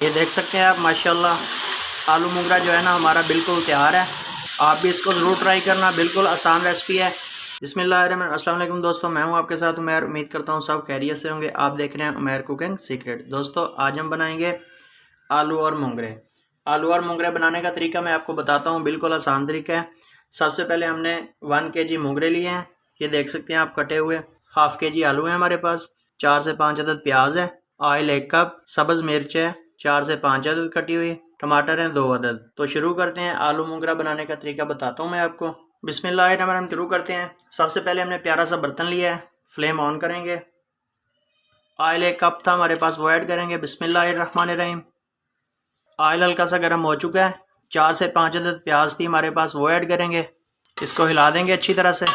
ये देख सकते हैं आप माशाल्लाह, आलू मोगरा जो है ना हमारा बिल्कुल तैयार है। आप भी इसको ज़रूर ट्राई करना, बिल्कुल आसान रेसिपी है। बिस्मिल्लाहिर्रहमानिर्रहीम। अस्सलाम वालेकुम दोस्तों, मैं हूं आपके साथ उमैर। उम्मीद करता हूं सब खैरियत से होंगे। आप देख रहे हैं उमैर कुकिंग सीक्रेट। दोस्तों आज हम बनाएंगे आलू और मोंगरे। आलू और मोंगरे बनाने का तरीका मैं आपको बताता हूं, बिल्कुल आसान तरीका है। सबसे पहले हमने 1 kg मोंगरे लिए हैं, ये देख सकते हैं आप कटे हुए। हाफ kg आलू है हमारे पास, 4 से 5 अदद प्याज है, ऑयल 1 कप, सब्ज़ मिर्च है 4 से 5 अदद कटी हुई, टमाटर हैं 2 अदद। तो शुरू करते हैं, आलू मोंगरा बनाने का तरीका बताता हूँ मैं आपको। बिस्मिल्लाहिर्रहमानिर्रहीम शुरू करते हैं। सबसे पहले हमने प्यारा सा बर्तन लिया है, फ्लेम ऑन करेंगे। ऑयल 1 कप था हमारे पास, वो ऐड करेंगे। बिस्मिल्लाहिर्रहमानिर्रहीम। ऑयल हल्का सा गर्म हो चुका है। 4 से 5 अदद प्याज थी हमारे पास, वो ऐड करेंगे। इसको हिला देंगे अच्छी तरह से।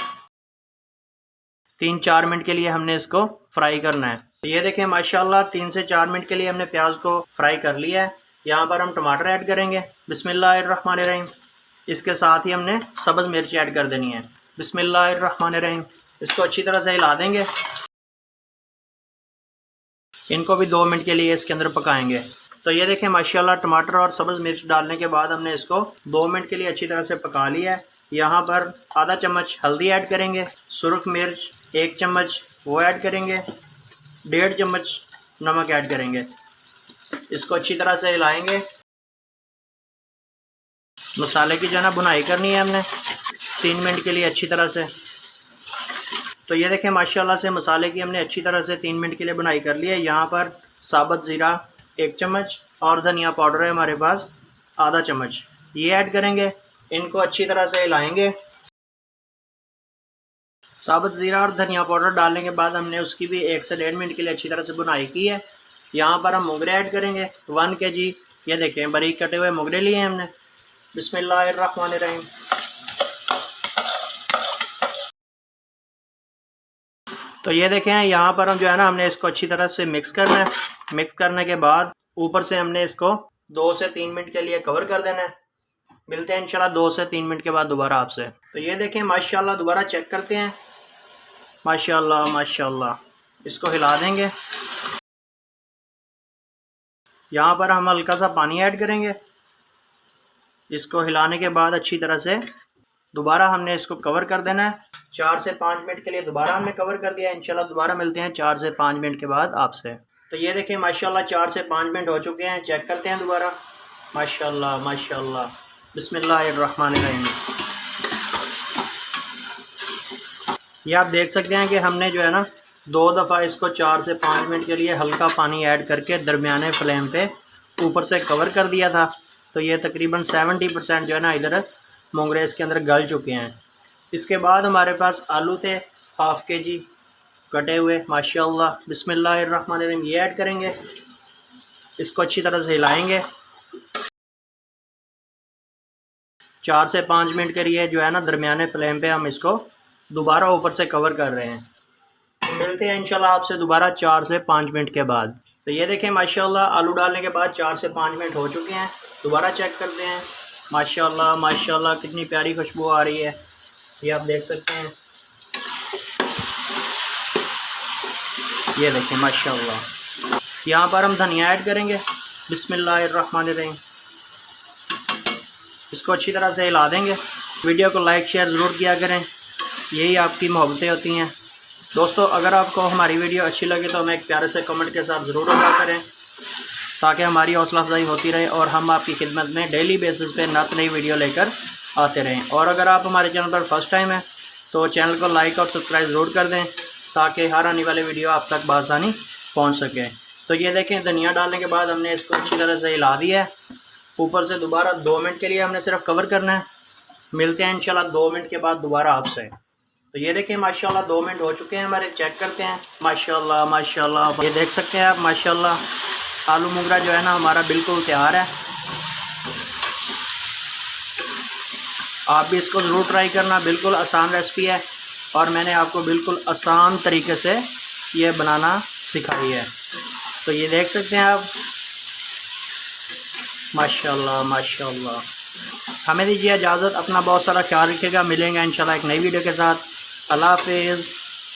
3-4 मिनट के लिए हमने इसको फ्राई करना है। तो ये देखें माशाल्लाह 3 से 4 मिनट के लिए हमने प्याज को फ्राई कर लिया है। यहाँ पर हम टमाटर ऐड करेंगे। बिस्मिल्लाहिर्रहमानिर्रहीम। इसके साथ ही हमने सब्ज़ मिर्च ऐड कर देनी है। बिस्मिल्लाहिर्रहमानिर्रहीम। इसको अच्छी तरह से हिला देंगे। इनको भी 2 मिनट के लिए इसके अंदर पकाएंगे। तो ये देखें माशाल्लाह टमाटर और सब्ज़ मिर्च डालने के बाद हमने इसको 2 मिनट के लिए अच्छी तरह से पका लिया है। यहाँ पर आधा चम्मच हल्दी ऐड करेंगे, सुरख मिर्च 1 चम्मच वो ऐड करेंगे, 1.5 चम्मच नमक ऐड करेंगे। इसको अच्छी तरह से हिलाएंगे। मसाले की जो है ना भुनाई करनी है हमने 3 मिनट के लिए अच्छी तरह से। तो ये देखें माशाल्लाह से मसाले की हमने अच्छी तरह से 3 मिनट के लिए भुनाई कर ली है। यहाँ पर साबुत ज़ीरा 1 चम्मच और धनिया पाउडर है हमारे पास आधा चम्मच, ये ऐड करेंगे। इनको अच्छी तरह से हिलाएंगे। साबुत ज़ीरा और धनिया पाउडर डालने के बाद हमने उसकी भी 1 से 1.5 मिनट के लिए अच्छी तरह से भुनाई की है। यहाँ पर हम मोगरे ऐड करेंगे 1 kg। ये देखें बारीक कटे हुए मोगरे लिए हैं हमने। बिस्मिल्लाहिर्रहमानिर्रहीम। तो ये देखें यहाँ पर हम जो है ना हमने इसको अच्छी तरह से मिक्स करना है। मिक्स करने के बाद ऊपर से हमने इसको 2 से 3 मिनट के लिए कवर कर देना है। मिलते हैं इंशाल्लाह 2 से 3 मिनट के बाद दोबारा आपसे। तो ये देखें माशाल्लाह दोबारा चेक करते हैं। माशाल्लाह माशाल्लाह। इसको हिला देंगे। यहाँ पर हम हल्का सा पानी ऐड करेंगे। इसको हिलाने के बाद अच्छी तरह से दोबारा हमने इसको कवर कर देना है। 4 से 5 मिनट के लिए दोबारा हमने कवर कर दिया। इंशाल्लाह दोबारा मिलते हैं 4 से 5 मिनट के बाद आपसे। तो ये देखें माशाल्लाह 4 से 5 मिनट हो चुके हैं। चेक करते हैं दोबारा। माशाल्लाह माशाल्लाह। बिस्मिल्लाहिर्रहमानिर्रहीम। ये आप देख सकते हैं कि हमने जो है ना 2 दफ़ा इसको 4 से 5 मिनट के लिए हल्का पानी ऐड करके दरमियाने फ्लेम पे ऊपर से कवर कर दिया था। तो ये तकरीबन 70% जो है ना इधर मोंगरे इसके अंदर गल चुके हैं। इसके बाद हमारे पास आलू थे हाफ kg कटे हुए माशाल्लाह। बिस्मिल्लाहिर्रहमानिर्रहीम। ये ऐड करेंगे। इसको अच्छी तरह से हिलाएंगे। 4 से 5 मिनट के लिए जो है ना दरमियाने फ्लेम पे हम इसको दोबारा ऊपर से कवर कर रहे हैं। मिलते हैं इंशाल्लाह आपसे दोबारा 4 से 5 मिनट के बाद। तो ये देखें माशाल्लाह आलू डालने के बाद 4 से 5 मिनट हो चुके हैं। दोबारा चेक करते हैं। माशाल्लाह माशाल्लाह कितनी प्यारी खुशबू आ रही है, ये आप देख सकते हैं। ये देखें माशाल्लाह। यहाँ पर हम धनिया ऐड करेंगे। बिस्मिल्लाहिर्रहमानिर्रहीम। इसको अच्छी तरह से हिला देंगे। वीडियो को लाइक शेयर ज़रूर किया करें, यही आपकी मोहब्बतें होती हैं। दोस्तों अगर आपको हमारी वीडियो अच्छी लगे तो हमें एक प्यारे से कमेंट के साथ ज़रूर अदा करें, ताकि हमारी हौसला अफजाई होती रहे और हम आपकी खिदमत में डेली बेसिस पे नई वीडियो लेकर आते रहें। और अगर आप हमारे चैनल पर फर्स्ट टाइम हैं तो चैनल को लाइक और सब्सक्राइब ज़रूर कर दें, ताकि हर आने वाले वीडियो आप तक बआसानी पहुँच सके। तो ये देखें धनिया डालने के बाद हमने इसको अच्छी तरह से हिला दिया है। ऊपर से दोबारा 2 मिनट के लिए हमने सिर्फ कवर करना है। मिलते हैं इंशाल्लाह 2 मिनट के बाद दोबारा आपसे। तो ये देखें माशाल्लाह 2 मिनट हो चुके हैं हमारे। चेक करते हैं। माशाल्लाह माशाल्लाह। ये देख सकते हैं आप माशाल्लाह आलू मोगरा जो है ना हमारा बिल्कुल तैयार है। आप भी इसको ज़रूर ट्राई करना, बिल्कुल आसान रेसिपी है और मैंने आपको बिल्कुल आसान तरीके से ये बनाना सिखाई है। तो ये देख सकते हैं आप माशाल्लाह माशाल्लाह। हमें दीजिए इजाज़त। अपना बहुत सारा ख्याल रखिएगा। मिलेंगे इंशाल्लाह एक नई वीडियो के साथ। अल्लाह हाफ़िज़।